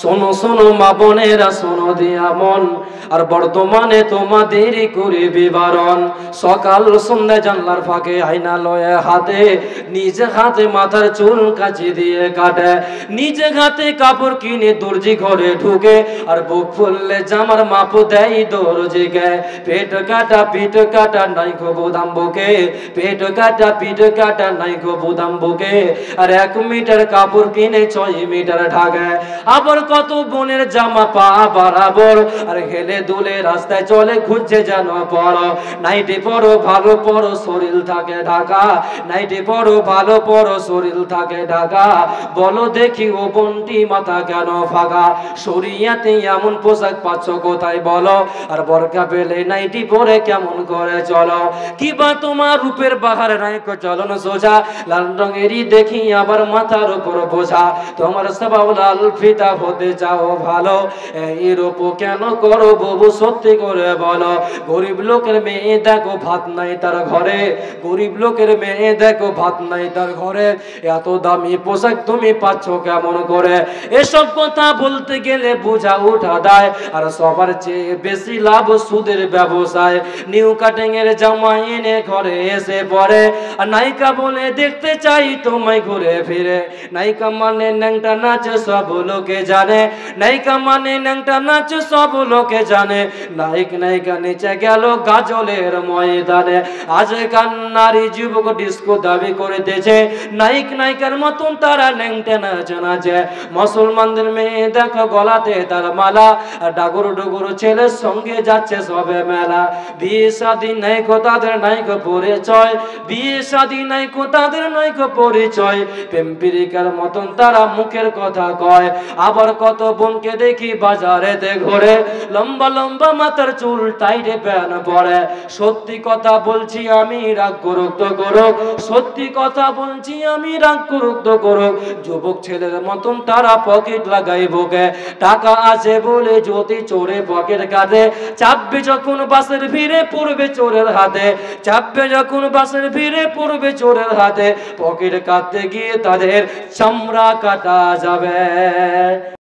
শোনো শোনো মা বোনেরা, শোনো দিয়া মন, আর বর্তমানে তোমাদের করে বিবরণ। সকাল সন্ধ্যা জানলার ফাঁকে আয়না লয়ে হাতে, নিজে হাতে মাথার চুল কাচি দিয়ে কাটে, নিজে হাতে কাপড় কিনে দর্জি ঘরে ঢুকে, আর বুক ফুললে জামার মাপ দেয় দর্জিকে। পেট কাটা পিঠ কাটা নাই গো বুদাম বুকে, পেট কাটা পিঠ কাটা নাই গো বুদাম বুকে, আর 1 মিটার কাপড় কিনে 6 মিটার ঢাকে। আবার কত বোনের জামা পা বরাবর, আর হেলে দুলে রাস্তায় চলে খুঁজছে যেন পড়ো। নাইটি পরো ভালো পরো শরীর থাকে ঢাকা, নাইটি পরো ভালো পরো শরীর থাকে ঢাকা। বলো দেখি ও বোনটি মাথা কেন ফাঁকা, শরিয়াতে এমন পোশাক পাচ্ছ কোথায় বলো, আর বরকা পেলে নাইটি পরে কেমন করে চলো। কিবা তোমার রূপের বাহার নাইকো চলন সোজা, লাল রঙেরই দেখি আবার মাথার উপর বোঝা। তোমার স্বভাব লাল ফিতা হতে চাও ভালো, এই রূপ কেন করো বাবু সত্যি করে বলো। গরিব লোকের মেয়ে দেখো ভাত নাই তার ঘরে, গরিব লোকের মেয়ে দেখো ভাত নাই তার ঘরে, এত দামি পোশাক তুমি পাচ্ছ কেমন করে। এসব কথা বলতে গেলে বোঝা উঠা দেয়, আর সবার চেয়ে বেশি লাভ সুদের ব্যবসায়। নিউ কাটিং এর জামা এনে ঘরে এসে পরে, আর নায়িকা বলে দেখতে চাই তোমায় ঘুরে ফিরে। নায়িকা মানে ন্যাংটা নাচ সব লোকে জানে, নায়িকা মানে ন্যাংটা নাচ সব লোকে জানে। নায়ক নায়িকা নিচে গেল গাজলের ময়দানে, আজকাল নারী যুবক ডিস্কো দাবি করিতেছে, নায়ক নায়িকার মতন তারা ন্যাংটা নাচ নাচে। মুসলমানদের মেয়ে দেখো গলাতে তার মালা, আর ডাগর ডুগুর ছেলের সঙ্গে যাচ্ছে সবে মেলা। বিয়ে শাদী নাই কো তাদের নাই কো পরিচয়, বিয়ে শাদী নাই কো তাদের নাই কো পরিচয়। প্রেম পিরিকার মতন তারা মুখের কথা কয়। আবার কত বোনকে দেখি বাজারেতে ঘোরে, লম্বা লম্বা মাথার চুল টাইটে প্যান পরে। সত্যি কথা বলছি আমি রাগ করুক তো করুক, সত্যি কথা বলছি আমি রাগ করুক তো করুক। যুবক ছেলের মতন তারা পকেট লাগাই বুকে, টাকা আছে বলে যদি চোরে পকেট কাটে, চাপবে যখন বাসের ভিড়ে পড়বে চোরের হাতে, চাপবে যখন বাসের ভিড়ে পড়বে চোরের হাতে, পকেট কাটতে গিয়ে তাদের চামড়া কাটা যাবে।